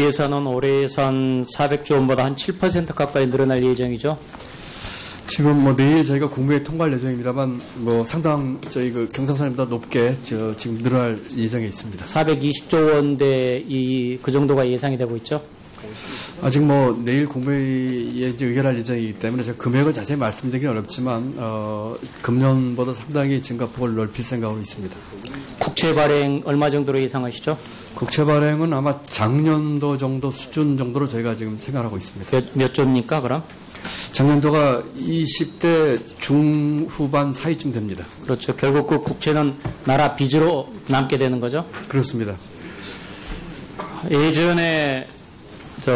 예산은 올해 예산 400조 원보다 한 7% 가까이 늘어날 예정이죠. 지금 뭐 내일 저희가 국무회의 통과할 예정입니다만 뭐 상당 저희 그 경상선보다 높게 지금 늘어날 예정에 있습니다. 420조 원대 그 정도가 예상이 되고 있죠. 아직 뭐 내일 국무회의에 이제 의결할 예정이기 때문에 제가 금액을 자세히 말씀드리기는 어렵지만 금년보다 상당히 증가폭을 넓힐 생각으로 있습니다. 국채 발행 얼마 정도로 예상하시죠? 국채 발행은 아마 작년도 정도 수준 정도로 저희가 지금 생각하고 있습니다. 몇 조입니까 그럼? 작년도가 20대 중후반 사이쯤 됩니다. 그렇죠. 결국 그 국채는 나라 빚으로 남게 되는 거죠? 그렇습니다. 예전에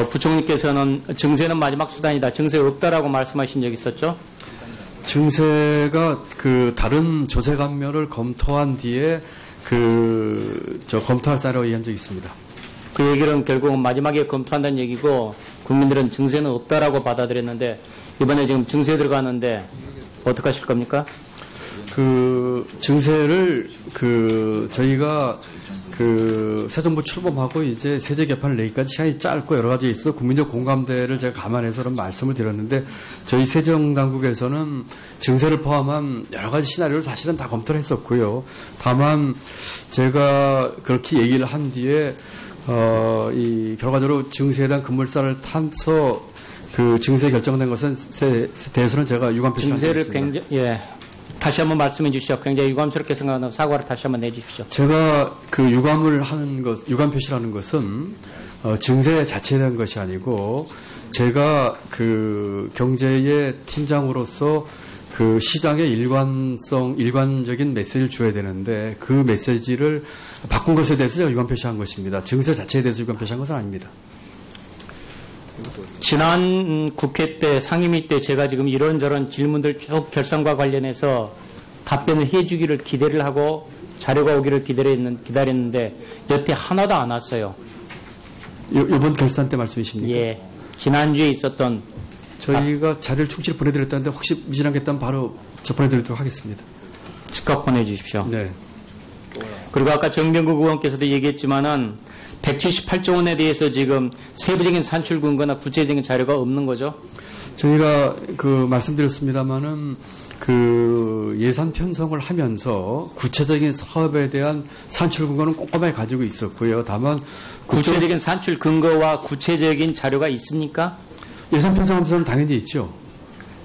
부총리께서는 증세는 마지막 수단이다. 증세 없다라고 말씀하신 적 있었죠? 증세가 그 다른 조세 감면을 검토한 뒤에 검토할 사례로 이한 적이 있습니다. 그 얘기는 결국은 마지막에 검토한다는 얘기고 국민들은 증세는 없다라고 받아들였는데 이번에 지금 증세 들어가는데 어떻게 하실 겁니까? 그 증세를 저희가 새 정부 출범하고 이제 세제 개편을 내기까지 시간이 짧고 여러 가지 있어 국민적 공감대를 제가 감안해서 그런 말씀을 드렸는데 저희 세정 당국에서는 증세를 포함한 여러 가지 시나리오를 사실은 다 검토를 했었고요. 다만 제가 그렇게 얘기를 한 뒤에 이 결과적으로 증세에 대한 급물살을 타서 그 증세 결정된 것은 대해서는 제가 유감 표시를 증세를 굉장히 다시 한번 말씀해 주시죠. 굉장히 유감스럽게 생각하는 사과를 다시 한번 내주십시오. 제가 그 유감을 하는 것, 유감 표시라는 것은 증세 자체에 대한 것이 아니고 제가 그 경제의 팀장으로서 그 시장의 일관적인 메시지를 줘야 되는데 그 메시지를 바꾼 것에 대해서 제가 유감 표시한 것입니다. 증세 자체에 대해서 유감 표시한 것은 아닙니다. 지난 국회 때 상임위 때 제가 지금 이런저런 질문들 쭉 결산과 관련해서 답변을 해주기를 기대를 하고 자료가 오기를 기다렸는데 여태 하나도 안 왔어요. 이번 결산 때 말씀이십니까? 예. 지난주에 있었던 저희가 자료를 충실히 보내드렸다는데 혹시 미진한 게 있다면 바로 보내드리도록 하겠습니다. 즉각 보내주십시오. 네. 그리고 아까 정병국 의원께서도 얘기했지만은 178조 원에 대해서 지금 세부적인 산출 근거나 구체적인 자료가 없는 거죠? 저희가 말씀드렸습니다마는 예산 편성을 하면서 구체적인 사업에 대한 산출 근거는 꼼꼼하게 가지고 있었고요. 다만 구체적인 산출 근거와 구체적인 자료가 있습니까? 예산 편성하면서는 당연히 있죠.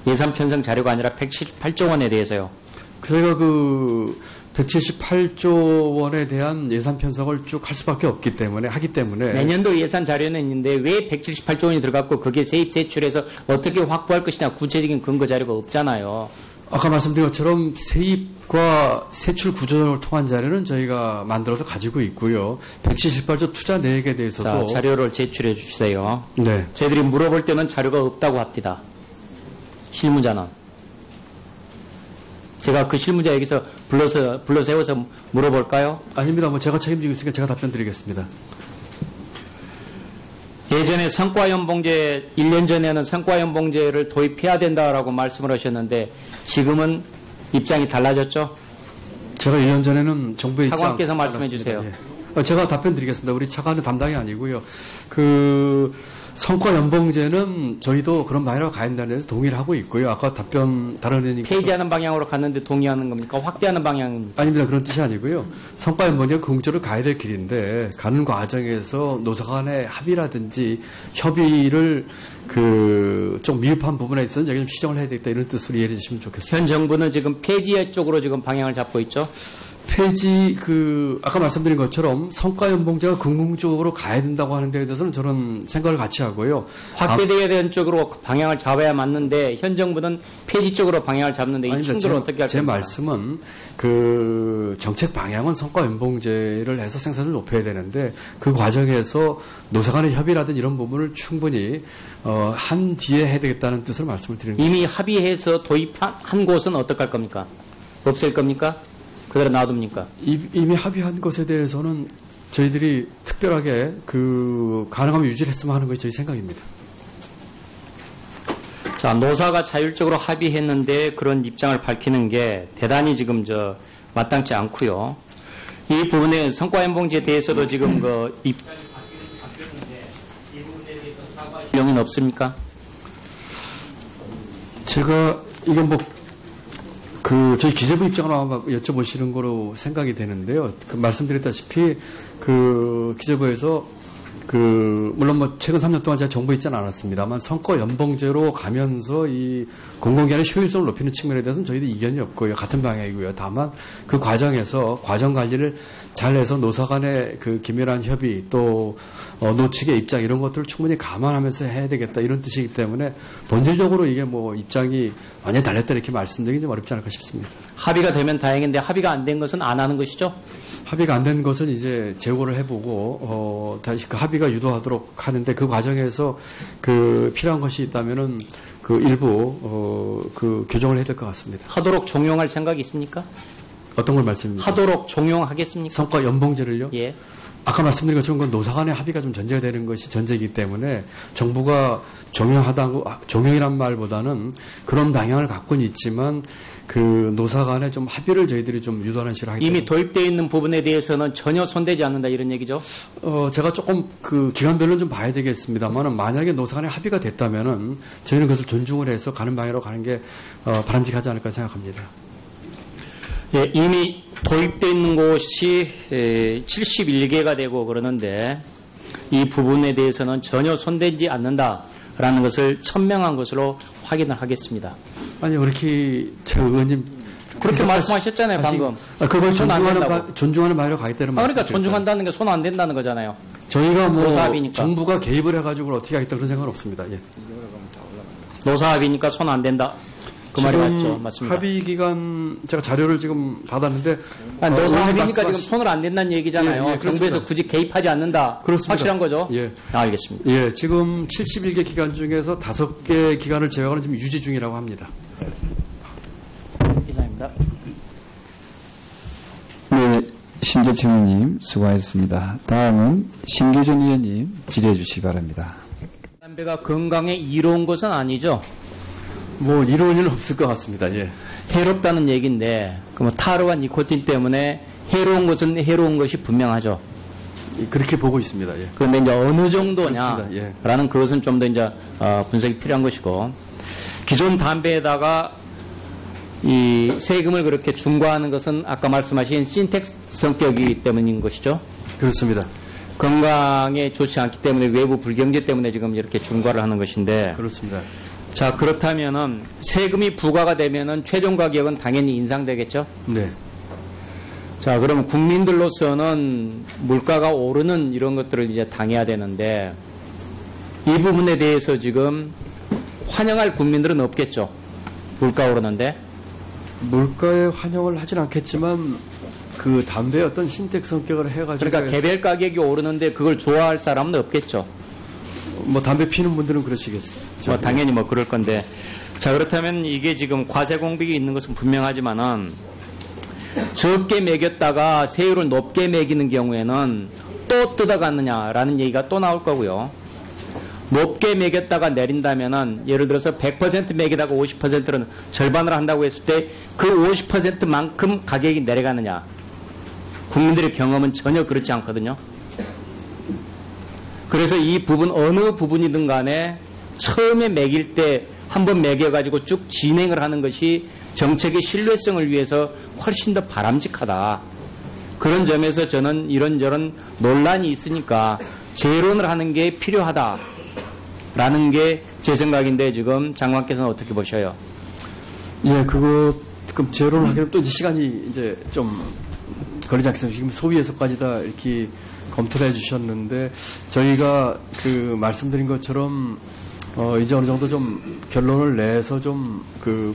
예산 편성 자료가 아니라 178조 원에 대해서요. 저희가 178조 원에 대한 예산 편성을 쭉 하기 수밖에 없기 때문에 내년도 예산 자료는 있는데 왜 178조 원이 들어갔고 그게 세입 세출해서 어떻게 확보할 것이냐 구체적인 근거 자료가 없잖아요. 아까 말씀드린 것처럼 세입과 세출 구조를 통한 자료는 저희가 만들어서 가지고 있고요. 178조 투자 내역에 대해서도 자료를 제출해 주세요. 네. 저희들이 물어볼 때는 자료가 없다고 합니다. 실무자는. 제가 그 실무자 여기서 불러 세워서 물어볼까요? 아닙니다. 제가 책임지고 있으니까 제가 답변 드리겠습니다. 예전에 성과연봉제 1년 전에는 성과연봉제를 도입해야 된다라고 말씀을 하셨는데 지금은 입장이 달라졌죠? 제가 1년 전에는 정부의 입장 차관께서 말씀해 주세요. 예. 제가 답변 드리겠습니다. 우리 차관은 담당이 아니고요. 성과연봉제는 저희도 그런 방향으로 가야 된다는 데서 동의를 하고 있고요. 아까 다른 의원님께서 폐지하는 방향으로 갔는데 동의하는 겁니까? 확대하는 방향입니까? 아닙니다. 그런 뜻이 아니고요. 성과연봉제는 궁극적으로 가야 될 길인데 가는 과정에서 노사 간의 합의라든지 협의를 좀 미흡한 부분에 있어서 여기 좀 시정을 해야 되겠다 이런 뜻으로 이해해 주시면 좋겠습니다. 현 정부는 지금 폐지 쪽으로 지금 방향을 잡고 있죠? 폐지 아까 말씀드린 것처럼 성과연봉제가 궁극적으로 가야 된다고 하는 데에 대해서는 저는 생각을 같이 하고요. 확대되어야 되는 쪽으로 방향을 잡아야 맞는데 현 정부는 폐지 쪽으로 방향을 잡는데 이 친구를 어떻게 할 겁니까? 제 말씀은 정책 방향은 성과연봉제를 해서 생산을 높여야 되는데 그 과정에서 노사 간의 협의라든 이런 부분을 충분히 한 뒤에 해야 되겠다는 뜻으로 말씀을 드리는 이미 합의해서 도입한 곳은 어떻게 할 겁니까? 없앨 겁니까? 그대로 놔둡니까? 이미 합의한 것에 대해서는 저희들이 특별하게 가능하면 유지를 했으면 하는 것이 저희 생각입니다. 자, 노사가 자율적으로 합의했는데 그런 입장을 밝히는 게 대단히 지금 마땅치 않고요. 이 부분에 성과연봉제에 대해서도 지금 입장이 바뀌었는데 용인 없습니까? 제가 이게 저희 기재부 입장을 아마 여쭤보시는 거로 생각이 되는데요. 말씀드렸다시피 기재부에서 물론 최근 3년 동안 제가 정부에 있지는 않았습니다만 선거 연봉제로 가면서 이 공공기관의 효율성을 높이는 측면에 대해서는 저희도 이견이 없고요. 같은 방향이고요. 다만 그 과정에서 과정 관리를 잘해서 노사 간의 긴밀한 협의 또 노측의 입장 이런 것들을 충분히 감안하면서 해야 되겠다 이런 뜻이기 때문에 본질적으로 이게 입장이 완전히 달렸다 이렇게 말씀드리기 좀 어렵지 않을까 싶습니다. 합의가 되면 다행인데 합의가 안 된 것은 안 하는 것이죠? 합의가 안 된 것은 이제 재고를 해보고 다시 합의가 유도하도록 하는데 그 과정에서 필요한 것이 있다면은 일부 교정을 해야 될 것 같습니다. 하도록 종용할 생각이 있습니까? 어떤 걸 말씀입니까? 하도록 종용하겠습니까? 성과 연봉제를요? 예. 아까 말씀드린 것처럼 그건 노사 간의 합의가 좀 전제가 되는 것이 전제이기 때문에 종용이란 말보다는 그런 방향을 갖고는 있지만 노사 간에 좀 합의를 저희들이 좀 유도하는 식으로 하기 때문에 이미 도입되어 있는 부분에 대해서는 전혀 손대지 않는다 이런 얘기죠? 제가 조금 기간별로 좀 봐야 되겠습니다만은 만약에 노사 간에 합의가 됐다면은 저희는 그것을 존중을 해서 가는 방향으로 가는 게 바람직하지 않을까 생각합니다. 예, 이미 도입되어 있는 곳이 71개가 되고 그러는데 이 부분에 대해서는 전혀 손대지 않는다라는 것을 천명한 것으로 확인을 하겠습니다. 아니 그렇게 저 의원님 그렇게 말씀하셨잖아요 방금. 그걸 존중하는 바로 가기 때문에 그러니까 존중한다는 게 손 안 된다는 거잖아요. 저희가 노사합의니까. 정부가 개입을 해가지고 어떻게 하겠다 그런 생각은 없습니다. 예. 노사합의니까 손 안 된다. 그 말이 맞죠. 맞습니다. 합의 기간 제가 자료를 지금 받았는데 노사합의니까 지금 손을 안 댄다는 얘기잖아요. 예, 정부에서 굳이 개입하지 않는다. 그렇습니다. 확실한 거죠? 예. 알겠습니다. 예, 지금 71개 기간 중에서 5개 기간을 제외하고는 지금 유지 중이라고 합니다. 이상입니다. 네, 심재철 의원님 수고하셨습니다. 다음은 신규준 의원님 질의해 주시기 바랍니다. 담배가 건강에 이로운 것은 아니죠? 이로운 일은 없을 것 같습니다. 예. 해롭다는 얘기인데 타르와 니코틴 때문에 해로운 것은 해로운 것이 분명하죠. 그렇게 보고 있습니다. 예. 그런데 이제 어느 정도냐라는 예. 그것은 좀 더 이제 분석이 필요한 것이고 기존 담배에다가 이 세금을 그렇게 중과하는 것은 아까 말씀하신 신텍스 성격이기 때문인 것이죠. 그렇습니다. 건강에 좋지 않기 때문에 외부 불경제 때문에 지금 이렇게 중과를 하는 것인데 그렇습니다. 자, 그렇다면은 세금이 부과가 되면은 최종 가격은 당연히 인상되겠죠? 네. 자, 그러면 국민들로서는 물가가 오르는 이런 것들을 이제 당해야 되는데 이 부분에 대해서 지금 환영할 국민들은 없겠죠? 물가 오르는데? 물가에 환영을 하진 않겠지만 담배의 어떤 신택 성격을 해가지고 그러니까 개별 가격이 오르는데 그걸 좋아할 사람은 없겠죠? 담배 피는 분들은 그러시겠죠. 당연히 그럴 건데. 자, 그렇다면 이게 지금 과세 공백이 있는 것은 분명하지만은 적게 매겼다가 세율을 높게 매기는 경우에는 또 뜯어갔느냐라는 얘기가 또 나올 거고요. 높게 매겼다가 내린다면은 예를 들어서 100% 매기다가 50%는 절반을 한다고 했을 때 그 50%만큼 가격이 내려가느냐. 국민들의 경험은 전혀 그렇지 않거든요. 그래서 이 부분 어느 부분이든 간에 처음에 매길 때 한번 매겨가지고 쭉 진행을 하는 것이 정책의 신뢰성을 위해서 훨씬 더 바람직하다. 그런 점에서 저는 이런저런 논란이 있으니까 재론을 하는 게 필요하다라는 게 제 생각인데 지금 장관께서는 어떻게 보셔요? 예, 그럼 재론을 하기로 또 이제 시간이 이제 좀 걸리지 않겠습니까? 지금 소위에서까지 다 이렇게 검토를 해주셨는데 저희가 말씀드린 것처럼 이제 어느 정도 좀 결론을 내서 좀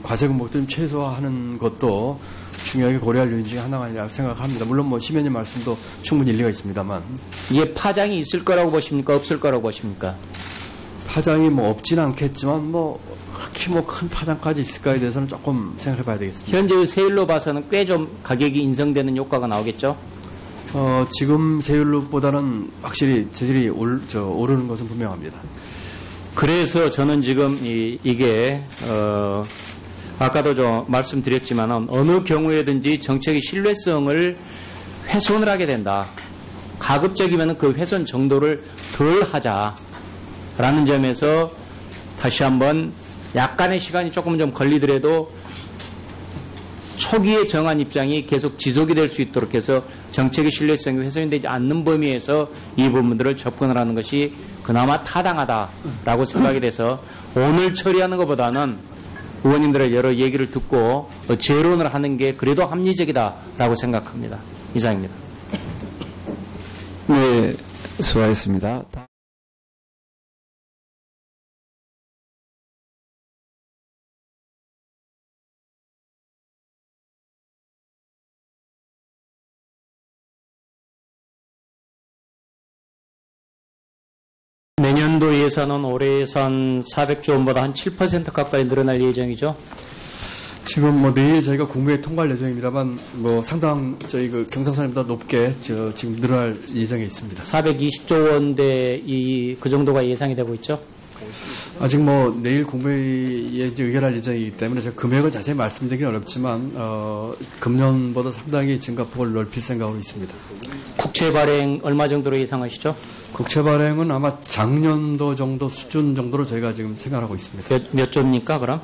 과세 금목도 좀 최소화하는 것도 중요하게 고려할 요인 중에 하나가 아니라 생각합니다. 물론 심의원님 말씀도 충분히 일리가 있습니다만 이게 파장이 있을 거라고 보십니까? 없을 거라고 보십니까? 파장이 없진 않겠지만 그렇게 큰 파장까지 있을까에 대해서는 조금 생각해봐야 되겠습니다. 현재 세율로 봐서는 꽤 좀 가격이 인상되는 효과가 나오겠죠? 지금 세율로보다는 확실히 재질이 오르는 것은 분명합니다. 그래서 저는 지금 이게 아까도 좀 말씀드렸지만 어느 경우에든지 정책의 신뢰성을 훼손을 하게 된다. 가급적이면 그 훼손 정도를 덜 하자. 라는 점에서 다시 한번 약간의 시간이 조금 좀 걸리더라도 초기에 정한 입장이 계속 지속이 될 수 있도록 해서 정책의 신뢰성이 훼손이 되지 않는 범위에서 이 부분들을 접근을 하는 것이 그나마 타당하다라고 생각이 돼서 오늘 처리하는 것보다는 의원님들의 여러 얘기를 듣고 재론을 하는 게 그래도 합리적이다라고 생각합니다. 이상입니다. 네, 수고하셨습니다. 내년도 예산은 올해 예산 400조 원보다 한 7% 가까이 늘어날 예정이죠. 지금 뭐 내일 저희가 국무회의 통과할 예정입니다만 뭐 상당 저희 그 경상선보다 높게 지금 늘어날 예정에 있습니다. 420조 원대 그 정도가 예상이 되고 있죠. 아직 뭐 내일 국무회의에 이제 의결할 예정이기 때문에 제가 금액을 자세히 말씀드리기는 어렵지만 금년보다 상당히 증가폭을 넓힐 생각으로 있습니다. 국채 발행 얼마 정도로 예상하시죠? 국채 발행은 아마 작년도 정도 수준 정도로 저희가 지금 생각하고 있습니다. 몇 조입니까, 그럼?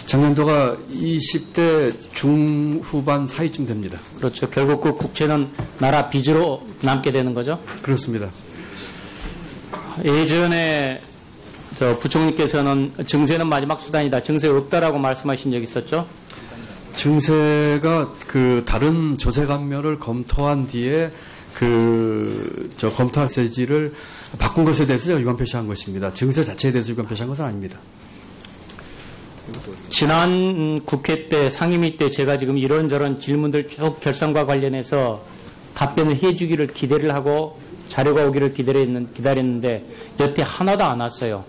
작년도가 20대 중후반 사이쯤 됩니다. 그렇죠. 결국 그 국채는 나라 빚으로 남게 되는 거죠? 그렇습니다. 예전에 부총리께서는 증세는 마지막 수단이다. 증세 없다라고 말씀하신 적 있었죠? 증세가 그 다른 조세 감면을 검토한 뒤에 검토할 세지를 바꾼 것에 대해서 제가 유감 표시한 것입니다. 증세 자체에 대해서 유감 표시한 것은 아닙니다. 지난 국회 때 상임위 때 제가 지금 이런저런 질문들 쭉 결산과 관련해서 답변을 해주기를 기대를 하고 자료가 오기를 기다렸는데 여태 하나도 안 왔어요.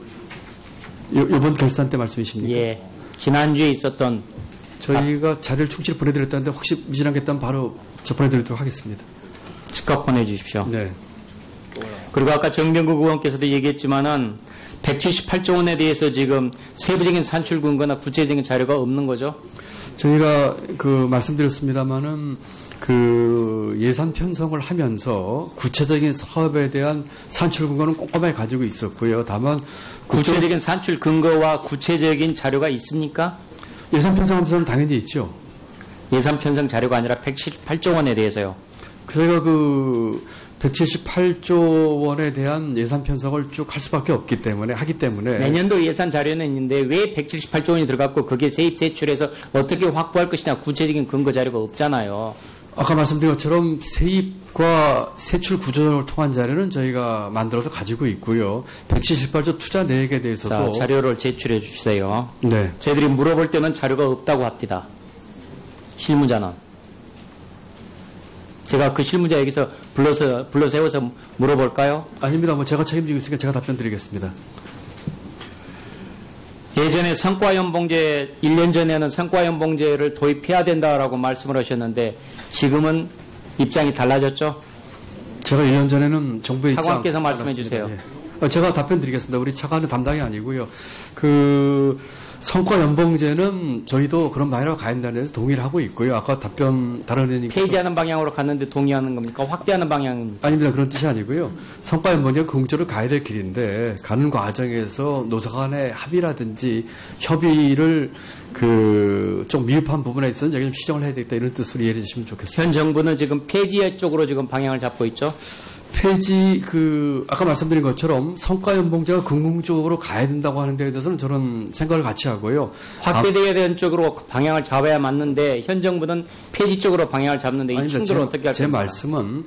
이번 결산 때 말씀이십니까? 예. 지난주에 있었던 저희가 자료를 충실히 보내드렸다는데 혹시 미진하겠다면 바로 접근해드리도록 하겠습니다. 즉각 보내주십시오. 네. 그리고 아까 정병국 의원께서도 얘기했지만은 178조 원에 대해서 지금 세부적인 산출 근거나 구체적인 자료가 없는 거죠? 저희가 말씀드렸습니다마는 예산 편성을 하면서 구체적인 사업에 대한 산출 근거는 꼼꼼하게 가지고 있었고요. 다만 구체적인 산출 근거와 구체적인 자료가 있습니까? 예산 편성하면서는 당연히 있죠. 예산 편성 자료가 아니라 178조 원에 대해서요. 저희가 178조 원에 대한 예산 편성을 쭉 할 수밖에 없기 때문에 내년도 예산 자료는 있는데 왜 178조 원이 들어갔고 그게 세입 세출해서 어떻게 확보할 것이냐 구체적인 근거 자료가 없잖아요. 아까 말씀드린 것처럼 세입과 세출 구조를 통한 자료는 저희가 만들어서 가지고 있고요. 178조 투자 내역에 대해서도 자료를 제출해 주세요. 네. 저희들이 물어볼 때는 자료가 없다고 합니다. 실무자는. 제가 그 실무자 여기서 불러 세워서 물어볼까요? 아닙니다. 제가 책임지고 있으니까 제가 답변 드리겠습니다. 예전에 성과연봉제 1년 전에는 성과연봉제를 도입해야 된다라고 말씀을 하셨는데 지금은 입장이 달라졌죠? 제가 1년 전에는 정부의 입장 차관께서 말씀해 주세요. 예. 제가 답변 드리겠습니다. 우리 차관은 담당이 아니고요. 성과연봉제는 저희도 그런 방향으로 가야 된다는 데서 동의를 하고 있고요. 아까 다른 의원님 폐지하는 방향으로 갔는데 동의하는 겁니까? 확대하는 방향입니까? 아닙니다. 그런 뜻이 아니고요. 성과연봉제가 궁극적으로 가야 될 길인데 가는 과정에서 노사 간의 합의라든지 협의를 좀 미흡한 부분에 있어서는 저희가 좀 시정을 해야 되겠다 이런 뜻으로 이해해 주시면 좋겠습니다. 현 정부는 지금 폐지 쪽으로 지금 방향을 잡고 있죠? 폐지 아까 말씀드린 것처럼 성과연봉제가 궁극적으로 가야 된다고 하는 데에 대해서는 저는 생각을 같이 하고요. 확대되어야 되는 쪽으로 방향을 잡아야 맞는데 현 정부는 폐지 쪽으로 방향을 잡는데 이 충돌을 어떻게 할 겁니까? 제 말씀은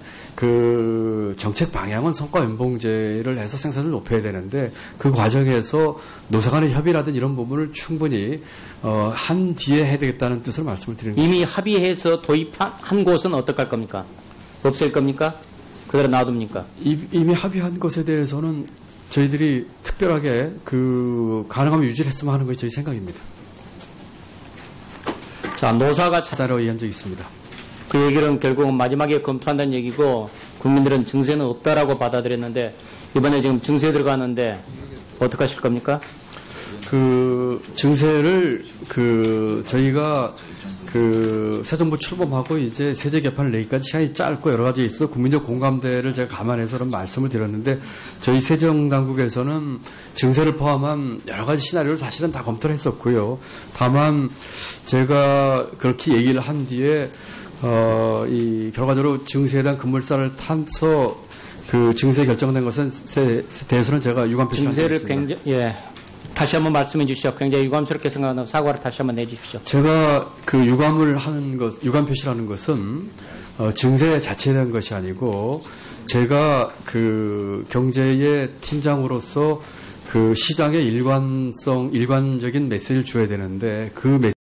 정책 방향은 성과연봉제를 해서 생산을 높여야 되는데 그 과정에서 노사 간의 협의라든 이런 부분을 충분히 한 뒤에 해야 되겠다는 뜻으로 말씀을 드리는 겁니다. 이미 합의해서 도입한 곳은 어떻게 할 겁니까? 없앨 겁니까? 그대로 놔둡니까? 이미 합의한 것에 대해서는 저희들이 특별하게 가능하면 유지를 했으면 하는 것이 저희 생각입니다. 자, 노사가 자로 이해한 적이 있습니다. 그 얘기는 결국은 마지막에 검토한다는 얘기고 국민들은 증세는 없다라고 받아들였는데 이번에 지금 증세 들어가는데 어떻게 하실 겁니까? 그 증세를 저희가 새 정부 출범하고 이제 세제 개편 내기까지 시간이 짧고 여러 가지 있어 국민적 공감대를 제가 감안해서 그런 말씀을 드렸는데 저희 세정 당국에서는 증세를 포함한 여러 가지 시나리오를 사실은 다 검토를 했었고요. 다만 제가 그렇게 얘기를 한 뒤에 이 결과적으로 증세에 대한 급물살을 타서 그 증세 결정된 것은 대해서는 제가 유감 표시하겠습니다. 증세를 굉장히 다시 한번 말씀해 주시죠. 굉장히 유감스럽게 생각하는 사과를 다시 한번 내주십시오. 제가 그 유감 표시라는 것은 증세 자체에 대한 것이 아니고 제가 그 경제의 팀장으로서 그 시장의 일관적인 메시지를 줘야 되는데 그